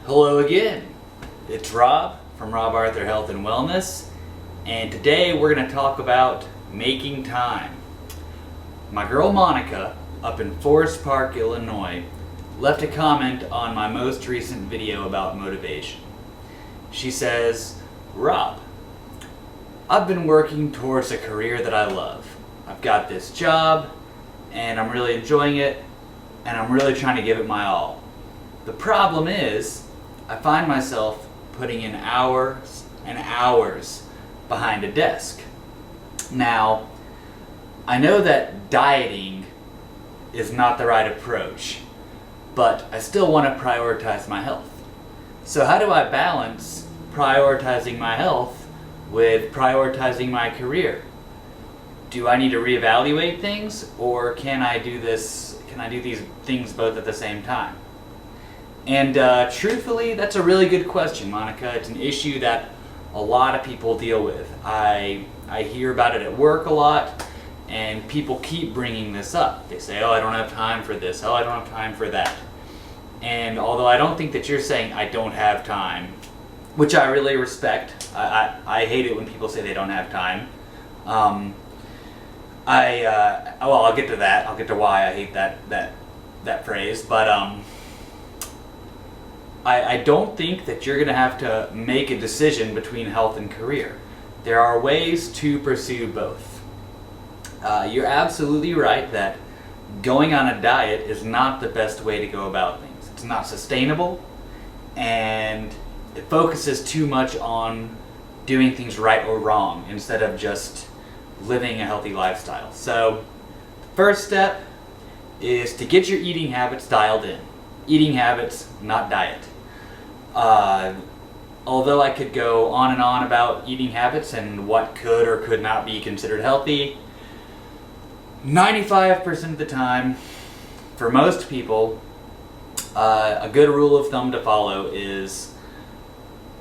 Hello again, it's Rob from Rob Arthur Health and Wellness, and today we're going to talk about making time. My girl Monica up in Forest Park, Illinois, left a comment on my most recent video about motivation. She says, "Rob, I've been working towards a career that I love. I've got this job and I'm really enjoying it and I'm really trying to give it my all. The problem is I find myself putting in hours and hours behind a desk." Now, I know that dieting is not the right approach, but I still want to prioritize my health. So how do I balance prioritizing my health with prioritizing my career? Do I need to reevaluate things, or can I do these things both at the same time? And truthfully, that's a really good question, Monica. It's an issue that a lot of people deal with. I hear about it at work a lot, and people keep bringing this up. They say, "Oh, I don't have time for this. Oh, I don't have time for that." And although I don't think that you're saying I don't have time, which I really respect, I hate it when people say they don't have time. I'll get to that. I'll get to why I hate that phrase, but I don't think that you're going to have to make a decision between health and career. There are ways to pursue both. You're absolutely right that going on a diet is not the best way to go about things. It's not sustainable, and it focuses too much on doing things right or wrong instead of just living a healthy lifestyle. So, the first step is to get your eating habits dialed in. Eating habits, not diet. Although I could go on and on about eating habits and what could or could not be considered healthy, 95% of the time, for most people, a good rule of thumb to follow is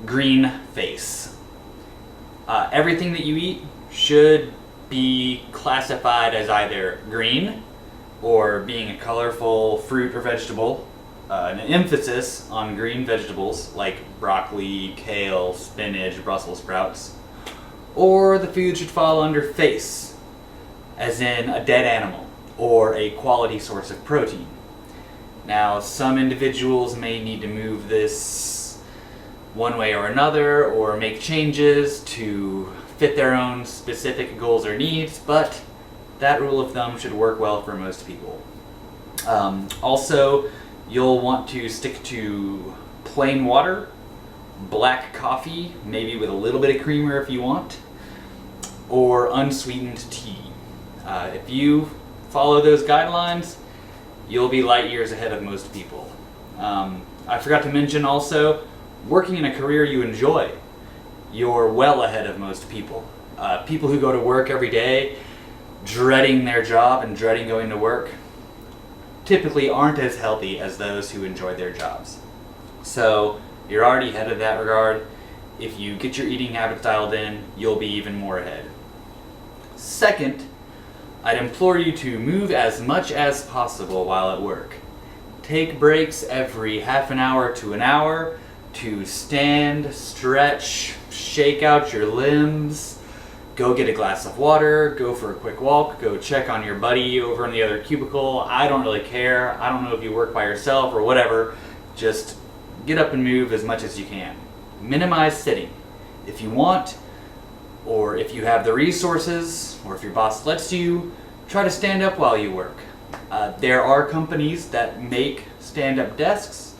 green face. Everything that you eat should be classified as either green or being a colorful fruit or vegetable. An emphasis on green vegetables like broccoli, kale, spinach, Brussels sprouts. Or the food should fall under face, as in a dead animal or a quality source of protein. Now, some individuals may need to move this one way or another or make changes to fit their own specific goals or needs, but that rule of thumb should work well for most people. Also, you'll want to stick to plain water, black coffee, maybe with a little bit of creamer if you want, or unsweetened tea. If you follow those guidelines, you'll be light years ahead of most people. I forgot to mention also, working in a career you enjoy, you're well ahead of most people. People who go to work every day dreading their job and dreading going to work typically aren't as healthy as those who enjoy their jobs. So you're already ahead of that regard. If you get your eating habits dialed in, you'll be even more ahead. Second, I'd implore you to move as much as possible while at work. Take breaks every half an hour to an hour to stand, stretch, shake out your limbs, go get a glass of water, go for a quick walk, go check on your buddy over in the other cubicle. I don't really care. I don't know if you work by yourself or whatever. Just get up and move as much as you can. Minimize sitting. If you want, or if you have the resources, or if your boss lets you, try to stand up while you work. There are companies that make stand-up desks,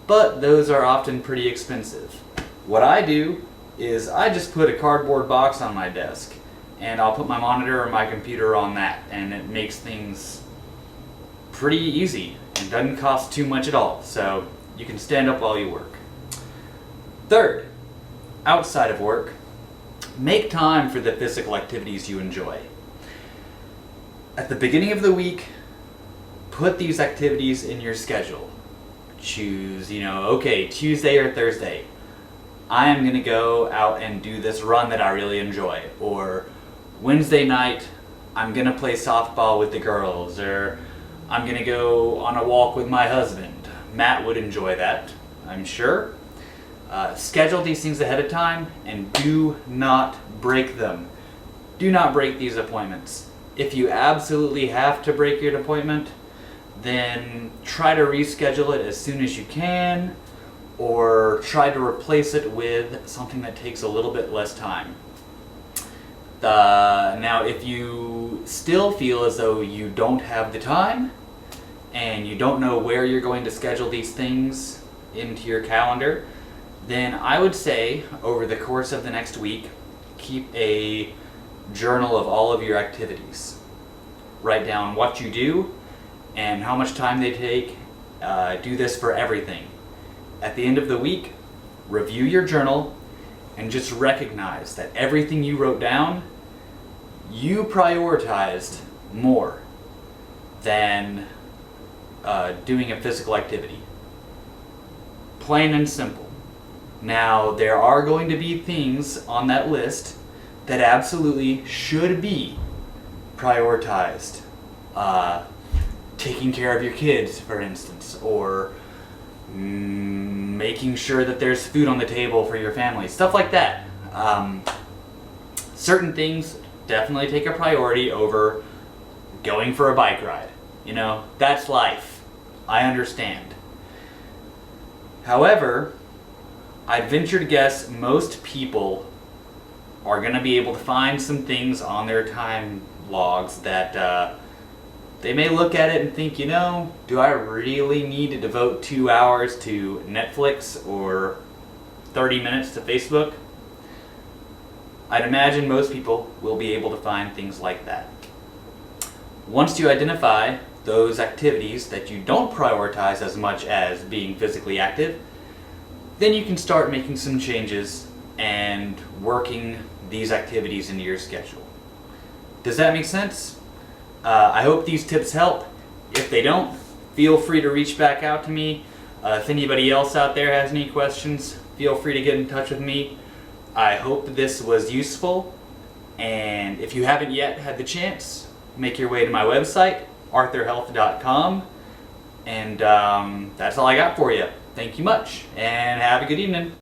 but those are often pretty expensive. What I do is I just put a cardboard box on my desk, and I'll put my monitor or my computer on that, and it makes things pretty easy and doesn't cost too much at all, so you can stand up while you work. Third, outside of work, make time for the physical activities you enjoy. At the beginning of the week, put these activities in your schedule. Choose, okay, Tuesday or Thursday, I am going to go out and do this run that I really enjoy. Or Wednesday night, I'm going to play softball with the girls. Or I'm going to go on a walk with my husband. Matt would enjoy that. I'm sure. Schedule these things ahead of time and do not break them. Do not break these appointments. If you absolutely have to break your appointment, then try to reschedule it as soon as you can, or try to replace it with something that takes a little bit less time. Now, if you still feel as though you don't have the time and you don't know where you're going to schedule these things into your calendar, then I would say over the course of the next week, keep a journal of all of your activities. Write down what you do and how much time they take. Do this for everything. At the end of the week, review your journal and just recognize that everything you wrote down, you prioritized more than doing a physical activity. Plain and simple. Now, there are going to be things on that list that absolutely should be prioritized. Taking care of your kids, for instance, or making sure that there's food on the table for your family, stuff like that. Certain things definitely take a priority over going for a bike ride. You know, that's life. I understand. However, I'd venture to guess most people are going to be able to find some things on their time logs that they may look at it and think, you know, do I really need to devote 2 hours to Netflix or 30 minutes to Facebook? I'd imagine most people will be able to find things like that. Once you identify those activities that you don't prioritize as much as being physically active, then you can start making some changes and working these activities into your schedule. Does that make sense? I hope these tips help. If they don't, feel free to reach back out to me. If anybody else out there has any questions, feel free to get in touch with me. I hope this was useful, and if you haven't yet had the chance, make your way to my website, arthurhealth.com, and that's all I got for you. Thank you much, and have a good evening.